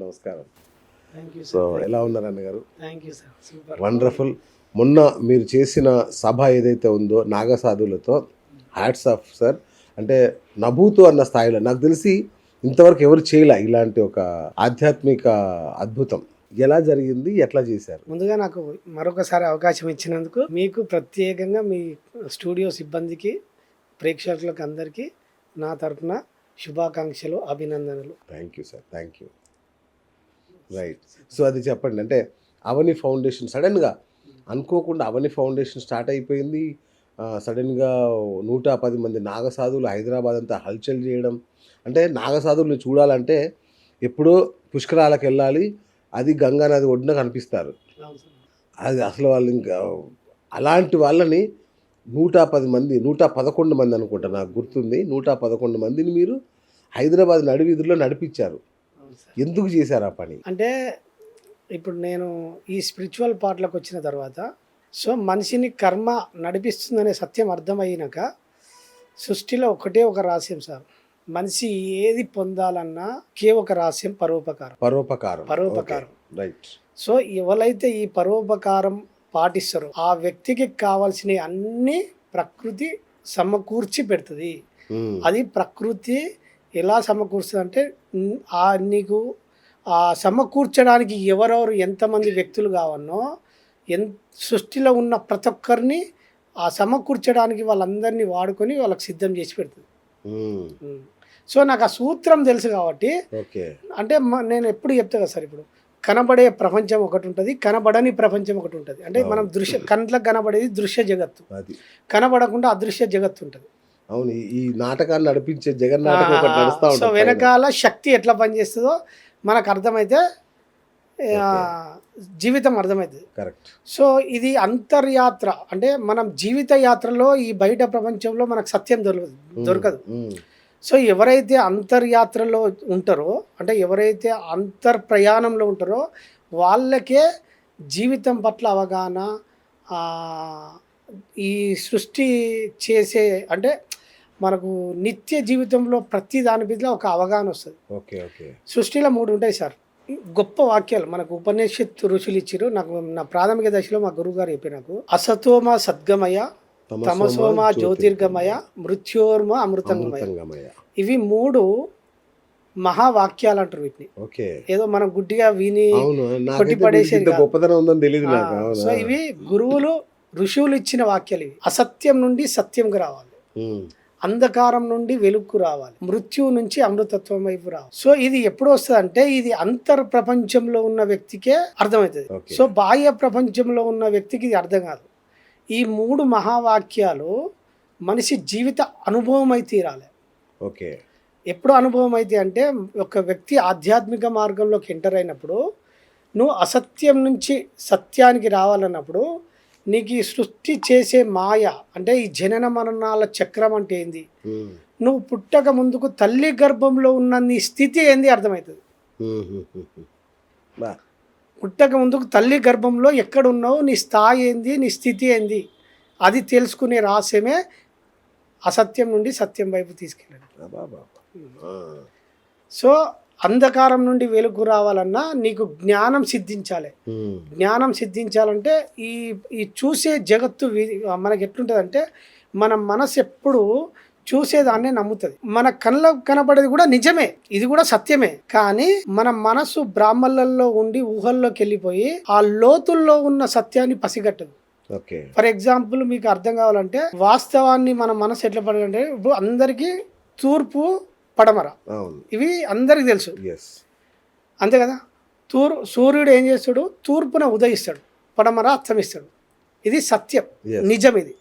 నమస్కారం. Thank you so sir. ఎలా ఉన్నారు అన్నగారు? Thank you sir. Super. Wonderful. మొన్న మీరు చేసిన సభ ఏదైతే ఉందో నాగసాధువులతో హ్యాట్స్ ఆఫ్ సార్. అంటే నభూతు అన్న స్థాయిలో నాకు తెలిసి ఇంతవరకు ఎవరు చేయలే ఇలాంటి ఒక ఆధ్యాత్మిక అద్భుతం. ఎలా జరిగింది, ఎట్లా చేశారు? ముందుగా నాకు మరొకసారి అవకాశం ఇచ్చినందుకు మీకు ప్రత్యేకంగా మీ స్టూడియో సిబ్బందికి ప్రేక్షకులకు అందరికీ నా తరఫున శుభాకాంక్షలు, అభినందనలు. Thank you sir, thank you. Right. So అది చెప్పండి. అంటే అవని ఫౌండేషన్ సడన్గా అనుకోకుండా అవని ఫౌండేషన్ స్టార్ట్ అయిపోయింది. సడన్గా 110 మంది నాగసాధువులు హైదరాబాద్ అంతా హల్చల్ చేయడం. అంటే నాగసాధువులు చూడాలంటే ఎప్పుడో పుష్కరాలకు వెళ్ళాలి, అది గంగా నది ఒడ్డున కనిపిస్తారు. అది అసలు వాళ్ళు ఇంకా అలాంటి వాళ్ళని 110 మంది 111 మంది అనుకుంటా, నాకు గుర్తుంది. 111 మందిని మీరు హైదరాబాద్ నడివీధుల్లో నడిపించారు. ఎందుకు చేశారు ఆ పని? అంటే ఇప్పుడు నేను ఈ స్పిరిచువల్ పార్ట్లోకి వచ్చిన తర్వాత సో మనిషిని కర్మ నడిపిస్తుందనే సత్యం అర్థమయ్యాక సృష్టిలో ఒకటే ఒక రహస్యం సార్. మనిషి ఏది పొందాలన్నా ఒకే ఒక రహస్యం, పరోపకారం. పరోపకారం. రైట్. సో ఎవరైతే ఈ పరోపకారం పాటిస్తారో ఆ వ్యక్తికి కావాల్సిన అన్ని ప్రకృతి సమకూర్చి పెడుతుంది. అది ప్రకృతి ఎలా సమకూరుస్తుంది అంటే నీకు ఆ సమకూర్చడానికి ఎవరెవరు ఎంతమంది వ్యక్తులు కావన్నో సృష్టిలో ఉన్న ప్రతి ఒక్కరిని ఆ సమకూర్చడానికి వాళ్ళందరినీ వాడుకొని వాళ్ళకి సిద్ధం చేసి పెడుతుంది. సో నాకు ఆ సూత్రం తెలుసు కాబట్టి అంటే నేను ఎప్పుడు చెప్తా కదా సార్, ఇప్పుడు కనబడే ప్రపంచం ఒకటి ఉంటుంది, కనబడని ప్రపంచం ఒకటి ఉంటుంది. అంటే మనం కంట్లకు కనబడేది దృశ్య జగత్తు, కనబడకుండా అదృశ్య జగత్తు ఉంటుంది. అవును, ఈ నాటకాన్ని నడిపించే జగన్నాటకం ఒకటి నడుస్తూ ఉంటుంది. సో వెనకాల శక్తి ఎట్లా పనిచేస్తుందో మనకు అర్థమైతే జీవితం అర్థమవుతుంది. కరెక్ట్. సో ఇది అంతర్యాత్ర. అంటే మనం జీవిత యాత్రలో ఈ బయట ప్రపంచంలో మనకు సత్యం దొరకదు. సో ఎవరైతే అంతర్యాత్రలో ఉంటారో, అంటే ఎవరైతే అంతర్ప్రయాణంలో ఉంటారో వాళ్ళకే జీవితం పట్ల అవగాహన, ఈ సృష్టి చేసే అంటే మనకు నిత్య జీవితంలో ప్రతి దాని మీద ఒక అవగాహన వస్తుంది. సృష్టిలో 3 ఉంటాయి సార్, గొప్ప వాక్యాలు మనకు ఉపనిషత్తు ఋషులు ఇచ్చారు. నాకు నా ప్రాథమిక దశలో మా గురువు గారు చెప్పి నాకు అసతోమ సద్గమయ, తమసోమ జ్యోతిర్గమయ, మృత్యోర్మ అమృతంగమయ. ఇవి 3 మహావాక్యాలు అంటారు వీటిని. ఏదో మనం గుడ్డిగా విని కొట్టి పడేసేది. సో ఇవి గురువులు ఋషువులు ఇచ్చిన వాక్యాలు. ఇవి అసత్యం నుండి సత్యంగా రావాలి, అంధకారం నుండి వెలుగుకు రావాలి, మృత్యువు నుంచి అమృతత్వం వైపు రావాలి. సో ఇది ఎప్పుడు వస్తుంది అంటే ఇది అంతర్ ప్రపంచంలో ఉన్న వ్యక్తికే అర్థమవుతుంది. సో బాహ్య ప్రపంచంలో ఉన్న వ్యక్తికి ఇది అర్థం కాదు. ఈ 3 మహావాక్యాలు మనిషి జీవిత అనుభవం అయి తీరాలి. ఎప్పుడు అనుభవం అయితే అంటే ఒక వ్యక్తి ఆధ్యాత్మిక మార్గంలోకి ఎంటర్ అయినప్పుడు నువ్వు అసత్యం నుంచి సత్యానికి రావాలన్నప్పుడు నీకు ఈ సృష్టి చేసే మాయ అంటే ఈ జనన మరణాల చక్రం అంటే ఏంది, నువ్వు పుట్టక ముందుకు తల్లి గర్భంలో ఉన్న నీ స్థితి ఏంది అర్థమవుతుంది. పుట్టక ముందుకు తల్లి గర్భంలో ఎక్కడున్నావు, నీ స్థాయి ఏంది, నీ స్థితి ఏంది, అది తెలుసుకునే రహస్యమే అసత్యం నుండి సత్యం వైపు తీసుకెళ్ళాడు. సో అంధకారం నుండి వెలుగు రావాలన్నా నీకు జ్ఞానం సిద్ధించాలి. జ్ఞానం సిద్ధించాలంటే ఈ చూసే జగత్తు మనకి ఎట్లుంటుంది అంటే మన మనసు ఎప్పుడు చూసేదాన్నే నమ్ముతుంది. మన కళ్ళకు కనబడేది కూడా నిజమే, ఇది కూడా సత్యమే. కానీ మన మనసు బ్రాహ్మణులలో ఉండి ఊహల్లోకి వెళ్ళిపోయి ఆ లోతుల్లో ఉన్న సత్యాన్ని పసిగట్టదు. ఫర్ ఎగ్జాంపుల్ మీకు అర్థం కావాలంటే వాస్తవాన్ని మన మనసు ఎట్లా పడదంటే ఇప్పుడు అందరికీ తూర్పు పడమర ఇవి అందరికి తెలుసు, అంతే కదా. సూర్యుడు ఏం చేస్తాడు, తూర్పున ఉదయిస్తాడు, పడమర అస్తమిస్తాడు. ఇది సత్యం, నిజం ఇది.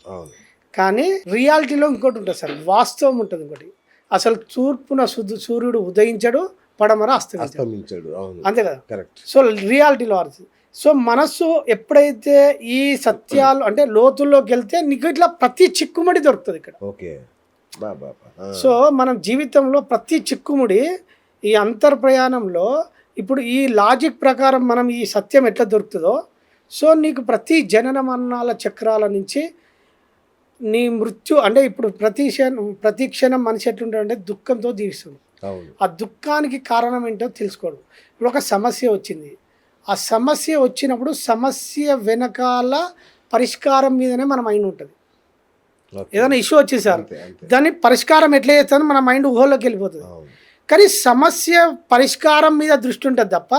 కానీ రియాలిటీలో ఇంకోటి ఉంటుంది సార్, వాస్తవం ఉంటుంది ఇంకోటి. అసలు తూర్పున సూర్యుడు ఉదయించాడు, పడమర అస్తమించాడు, అంతే కదా. సో రియాలిటీలో అర్థం. సో మనస్సు ఎప్పుడైతే ఈ సత్యాలు అంటే లోతుల్లోకి వెళ్తే నీకు ఇట్లా ప్రతి చిక్కుమడి దొరుకుతుంది ఇక్కడ. సో మనం జీవితంలో ప్రతి చిక్కుముడి ఈ అంతర్ప్రయాణంలో ఇప్పుడు ఈ లాజిక్ ప్రకారం మనం ఈ సత్యం ఎట్లా దొరుకుతుందో సో నీకు ప్రతి జనన మరణాల చక్రాల నుంచి నీ మృత్యు అంటే ఇప్పుడు ప్రతి క్షణం మనిషి ఎట్లుంటాడంటే దుఃఖంతో జీవిస్తుంది. అవును. ఆ దుఃఖానికి కారణం ఏంటో తెలుసుకోడు. ఇప్పుడు ఒక సమస్య వచ్చింది, ఆ సమస్య వచ్చినప్పుడు సమస్య వెనకాల పరిష్కారం మీదనే మన మైండ్ ఉంటుంది. ఓకే. ఏదైనా ఇష్యూ వచ్చింది సార్, అంతే అంతే. దాన్ని పరిష్కారం ఎట్లా చేస్తానో మన మైండ్ ఊహలోకి వెళ్ళిపోతుంది. అవును. కానీ సమస్య పరిష్కారం మీద దృష్టి ఉంటుంది తప్ప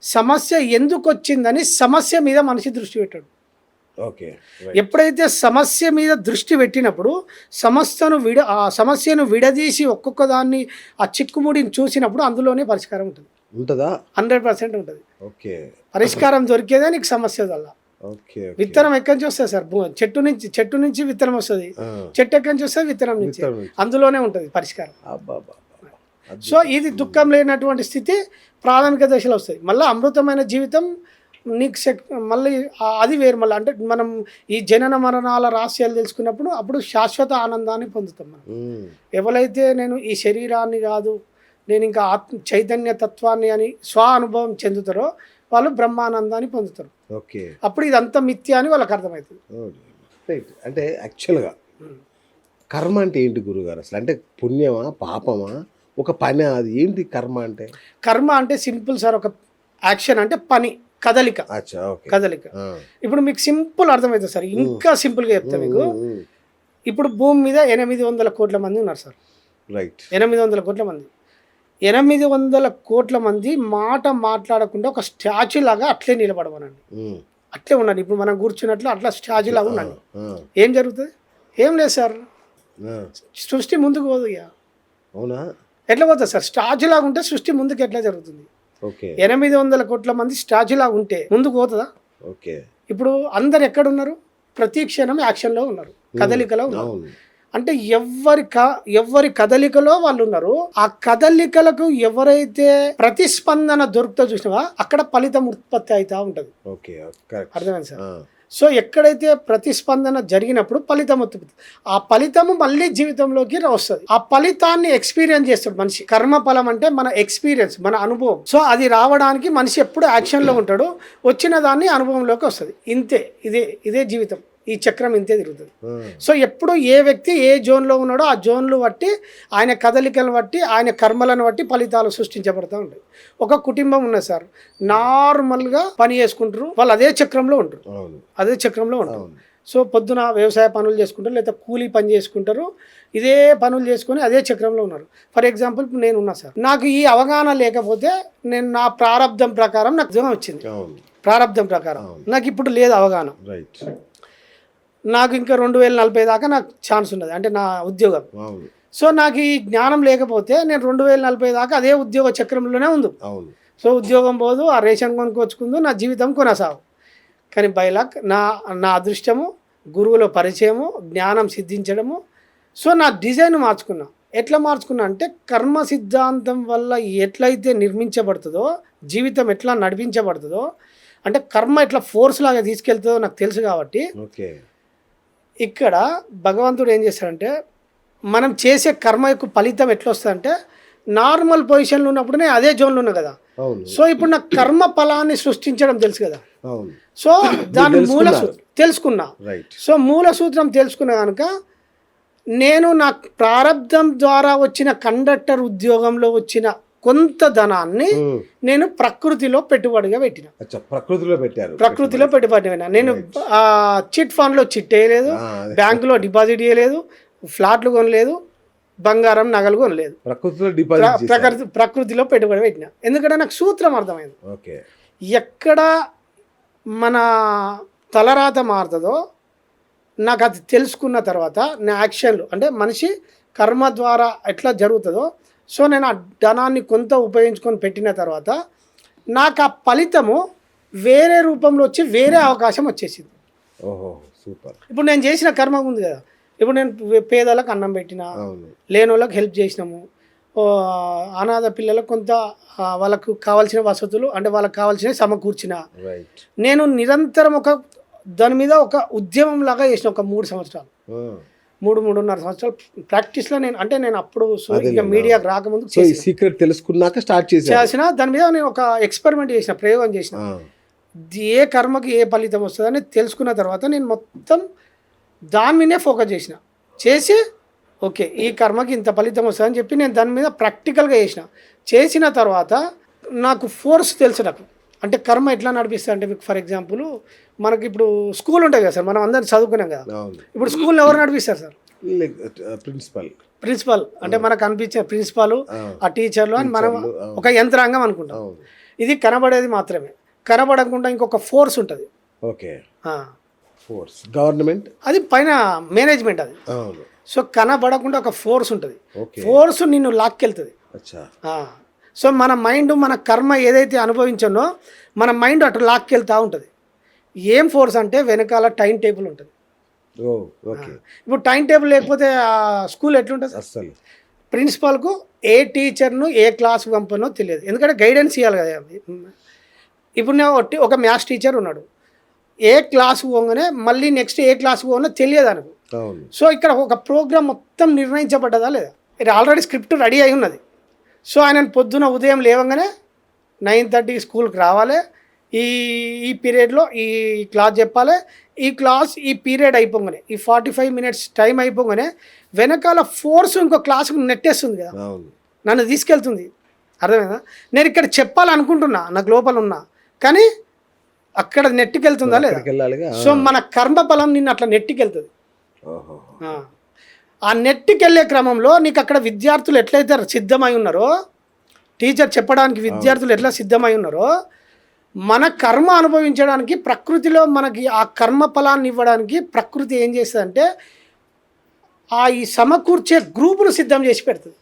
సమస్య ఎందుకు వచ్చిందని సమస్య మీద మనిషి దృష్టి పెట్టాడు. ఓకే. ఎప్పుడైతే సమస్య మీద దృష్టి పెట్టినప్పుడు ఆ సమస్యను విడదీసి ఒక్కొక్క దాన్ని ఆ చిక్కుముడిని చూసినప్పుడు అందులోనే పరిష్కారం ఉంటుంది. ఉంటుందా? 100% ఉంటుంది. ఓకే. పరిష్కారం దొరికేదే నీకు సమస్య వల్ల. ఓకే. విత్తనం ఎక్కడి నుంచి వస్తుంది సార్? చెట్టు నుంచి విత్తనం వస్తుంది. చెట్టు ఎక్కడి నుంచి వస్తుంది? విత్తనం నుంచి. అందులోనే ఉంటుంది పరిష్కారం. సో ఇది దుఃఖం లేనటువంటి స్థితి ప్రాథమిక దశలో వస్తుంది. మళ్ళీ అమృతమైన జీవితం నీకు మళ్ళీ అది వేరు. మళ్ళీ అంటే మనం ఈ జనన మరణాల రహస్యాలు తెలుసుకున్నప్పుడు అప్పుడు శాశ్వత ఆనందాన్ని పొందుతాం మనం. ఎవరైతే నేను ఈ శరీరాన్ని కాదు, నేను ఇంకా చైతన్య తత్వాన్ని అని స్వ అనుభవం చెందుతారో వాళ్ళు బ్రహ్మానందాన్ని పొందుతారు. ఓకే. అప్పుడు ఇదంతా మిథ్య అని వాళ్ళకి అర్థమవుతుంది. రైట్. అంటే యాక్చువల్గా కర్మ అంటే ఏంటి గురుగారు? అసలు అంటే పుణ్యమా పాపమా ఒక పని? అది ఏంటి కర్మ అంటే? కర్మ అంటే సింపుల్ సార్, ఒక యాక్షన్ అంటే పని, కదలిక. కదలిక. ఇప్పుడు మీకు సింపుల్ అర్థమవుతుంది సార్. ఇంకా సింపుల్గా చెప్తా మీకు. ఇప్పుడు భూమి మీద 800 కోట్ల మంది ఉన్నారు సార్. రైట్. 800 కోట్ల మంది. 800 కోట్ల మంది మాట మాట్లాడకుండా ఒక స్టాచ్యూ లాగా అట్లే నిలబడమనండి. అట్లే ఉండండి. ఇప్పుడు మనం కూర్చున్నట్లు అట్లా స్టాచ్యూ లాగా ఉండండి. ఏం జరుగుతుంది? ఏం లేదు సార్, సృష్టి ముందుకు పోదు. ఇక అవునా? ఎట్లా పోతుంది సార్? స్టాచ్యూ లాగా ఉంటే సృష్టి ముందుకు ఎట్లా జరుగుతుంది? 800 కోట్ల మంది స్టాచ్యూ లాగా ఉంటే ముందుకు పోతుందా? ఓకే. ఇప్పుడు అందరు ఎక్కడున్నారు? ప్రతి క్షణం యాక్షన్లో ఉన్నారు, కదలికలో ఉన్నారు. అంటే ఎవరి కదలికలో వాళ్ళు ఉన్నారు. ఆ కదలికలకు ఎవరైతే ప్రతిస్పందన దొరుకుతో చూసినావా అక్కడ ఫలితం ఉత్పత్తి అవుతా ఉంటుంది. అర్థమైంది సార్? సో ఎక్కడైతే ప్రతిస్పందన జరిగినప్పుడు ఫలితం ఉత్పత్తి, ఆ ఫలితము మళ్ళీ జీవితంలోకి వస్తుంది. ఆ ఫలితాన్ని ఎక్స్పీరియన్స్ చేస్తాడు మనిషి. కర్మ ఫలం అంటే మన ఎక్స్పీరియన్స్, మన అనుభవం. సో అది రావడానికి మనిషి ఎప్పుడు యాక్షన్లో ఉంటాడు, వచ్చిన దాన్ని అనుభవంలోకి వస్తుంది. ఇంతే. ఇదే జీవితం. ఈ చక్రం ఇంతే తిరుగుతుంది. సో ఎప్పుడు ఏ వ్యక్తి ఏ జోన్లో ఉన్నాడో ఆ జోన్లు బట్టి, ఆయన కదలికలను బట్టి, ఆయన కర్మలను బట్టి ఫలితాలు సృష్టించబడుతూ ఉంటాయి. ఒక కుటుంబం ఉన్నది సార్, నార్మల్గా పని చేసుకుంటారు, వాళ్ళు అదే చక్రంలో ఉంటారు. సో పొద్దున వ్యవసాయ పనులు చేసుకుంటారు, లేదా కూలీ పని చేసుకుంటారు, ఇదే పనులు చేసుకొని అదే చక్రంలో ఉన్నారు. ఫర్ ఎగ్జాంపుల్ నేను ఉన్నా సార్, నాకు ఈ అవగాహన లేకపోతే నేను నా ప్రారంధం ప్రకారం నాకు ఉద్యోగం వచ్చింది. ప్రారంధం ప్రకారం నాకు ఇప్పుడు లేదు అవగాహన. నాకు ఇంకా 2040 దాకా నాకు ఛాన్స్ ఉన్నది, అంటే నా ఉద్యోగం. సో నాకు ఈ జ్ఞానం లేకపోతే నేను 2040 దాకా అదే ఉద్యోగ చక్రంలోనే ఉంది. సో ఉద్యోగం పోదు, ఆ రేషన్ కొనుక్కొచ్చుకుందు, నా జీవితం కొనసాగు. కానీ బై లక్ నా అదృష్టము, గురువుల పరిచయము, జ్ఞానం సిద్ధించడము. సో నా డిజైన్ మార్చుకున్నా. ఎట్లా మార్చుకున్నా అంటే కర్మ సిద్ధాంతం వల్ల ఎట్లయితే నిర్మించబడుతుందో, జీవితం ఎట్లా నడిపించబడుతుందో, అంటే కర్మ ఎట్లా ఫోర్స్ లాగా తీసుకెళ్తుందో నాకు తెలుసు. కాబట్టి ఇక్కడ భగవంతుడు ఏం చేస్తాడంటే, మనం చేసే కర్మ యొక్క ఫలితం ఎట్లా వస్తుందంటే, నార్మల్ పొజిషన్లో ఉన్నప్పుడు నేను అదే జోన్లో ఉన్నా కదా. సో ఇప్పుడు నా కర్మ ఫలాన్ని సృష్టించడం తెలుసు కదా. సో దాని తెలుసుకున్నా. సో మూల సూత్రం తెలుసుకున్నా కనుక నేను నా ప్రారంధం ద్వారా వచ్చిన కండక్టర్ ఉద్యోగంలో వచ్చిన కొంత ధనాన్ని నేను ప్రకృతిలో పెట్టుబడిగా పెట్టిన. ప్రకృతిలో పెట్టుబడి పెట్టిన. నేను చిట్ ఫండ్లో చిట్ వేయలేదు, బ్యాంకులో డిపాజిట్ చేయలేదు, ఫ్లాట్లు కొనలేదు, బంగారం నగలు కొనలేదు. ప్రకృతిలో పెట్టుబడి పెట్టిన. ఎందుకంటే నాకు సూత్రం అర్థమైంది. ఎక్కడ మన తలరాత మారుతుందో నాకు అది తెలుసుకున్న తర్వాత నా యాక్షన్లు, అంటే మనిషి కర్మ ద్వారా ఎట్లా జరుగుతుందో, సో నేను ఆ ధనాన్ని కొంత ఉపయోగించుకొని పెట్టిన తర్వాత నాకు ఆ ఫలితము వేరే రూపంలో వచ్చి వేరే అవకాశం వచ్చేసింది. సూపర్. ఇప్పుడు నేను చేసిన కర్మ ఉంది కదా, ఇప్పుడు నేను పేదలకు అన్నం పెట్టిన, లేని వాళ్ళకి హెల్ప్ చేసినాము, అనాథ పిల్లలకు కొంత వాళ్ళకు కావాల్సిన వసతులు, అంటే వాళ్ళకి కావాల్సినవి సమకూర్చిన. నేను నిరంతరం దాని మీద ఒక ఉద్యమం లాగా చేసిన. ఒక 3 సంవత్సరాలు, 3.5 సంవత్సరాలు ప్రాక్టీస్లో నేను అప్పుడు ఇంకా మీడియాకి రాకముందు సీక్రెట్ తెలుసుకున్నాక స్టార్ట్ చేసిన. దాని మీద నేను ఒక ఎక్స్పెరిమెంట్ చేసిన, ప్రయోగం చేసిన. ఏ కర్మకి ఏ ఫలితం వస్తుందని తెలుసుకున్న తర్వాత నేను మొత్తం దాని మీదే ఫోకస్ చేసి ఓకే ఈ కర్మకి ఇంత ఫలితం వస్తుందని చెప్పి నేను దాని మీద ప్రాక్టికల్గా చేసిన తర్వాత నాకు ఫోర్స్ తెలుసు నాకు అంటే కర్మ ఎట్లా నడిపిస్తా అంటే మీకు ఫర్ ఎగ్జాంపుల్ మనకి ఇప్పుడు స్కూల్ ఉంటుంది కదా సార్ మనం అందరం చదువుకున్నాం కదా అవును. ఇప్పుడు స్కూల్ ఎవరు నడిపిస్తారు సార్ ప్రిన్సిపల్ అంటే మనకు అనిపించే ప్రిన్సిపాల్ ఆ టీచర్లు అని మనం టీచర్లు, ఒక యంత్రాంగం అనుకుంటాం. అవును. ఇది కనబడేది మాత్రమే, కనబడకుండా ఇంకొక ఫోర్స్ ఉంటుంది, ఓకే ఫోర్స్ గవర్నమెంట్ అది పైన మేనేజ్మెంట్ అది. అవును. సో కనబడకుండా ఒక ఫోర్స్ ఉంటుంది, ఓకే. ఫోర్స్ నిన్ను లాక్కెళ్తుంది. అచ్చా. సో మన మైండ్ మన కర్మ ఏదైతే అనుభవించానో మన మైండ్ అటు లాక్కెళ్తూ ఉంటుంది. ఏం ఫోర్స్ అంటే వెనకాల టైం టేబుల్ ఉంటుంది. ఓ ఓకే. ఇప్పుడు టైం టేబుల్ లేకపోతే స్కూల్ ఎట్లుంటుంది? అస్సలు ప్రిన్సిపాల్కు ఏ టీచర్ను ఏ క్లాస్ పంపనో తెలియదు, ఎందుకంటే గైడెన్స్ ఇవ్వాలి కదా. ఇప్పుడు నేను ఒక మ్యాథ్స్ టీచర్ ఉన్నాడు, ఏ క్లాస్ పోగానే మళ్ళీ నెక్స్ట్ ఏ క్లాస్ పోగానో తెలియదు అనుకో. అవును. సో ఇక్కడ ఒక ప్రోగ్రామ్ మొత్తం నిర్ణయించబడ్డదా లేదా, ఇది ఆల్రెడీ స్క్రిప్ట్ రెడీ అయి ఉన్నది. సో ఆయన పొద్దున ఉదయం లేవగానే 9:30 స్కూల్కి రావాలి, ఈ పీరియడ్లో ఈ క్లాస్ చెప్పాలి, ఈ క్లాస్ ఈ పీరియడ్ అయిపోగానే ఈ 45 మినిట్స్ టైం అయిపోగానే వెనకాల ఫోర్స్ ఇంకో క్లాస్కు నెట్టేస్తుంది కదా, అవును. నన్ను తీసుకెళ్తుంది. అర్థమైందా? నేను ఇక్కడ చెప్పాలనుకుంటున్నా నాకు లోపల ఉన్నా, కానీ అక్కడ నెట్టికెళ్తుందా లేదా? వెళ్ళాలిగా. సో మన కర్మఫలం నిన్ను అట్లా నెట్టికెళ్తుంది. ఓహో. ఆ నెట్టికెళ్ళే క్రమంలో నీకు అక్కడ విద్యార్థులు ఎట్లయితే సిద్ధమై ఉన్నారో, టీచర్ చెప్పడానికి విద్యార్థులు ఎట్లా సిద్ధమై ఉన్నారో, మన కర్మ అనుభవించడానికి ప్రకృతిలో మనకి ఆ కర్మ ఫలాన్ని ఇవ్వడానికి ప్రకృతి ఏం చేస్తుందంటే ఈ సమకూర్చే గ్రూపును సిద్ధం చేసి పెడుతుంది.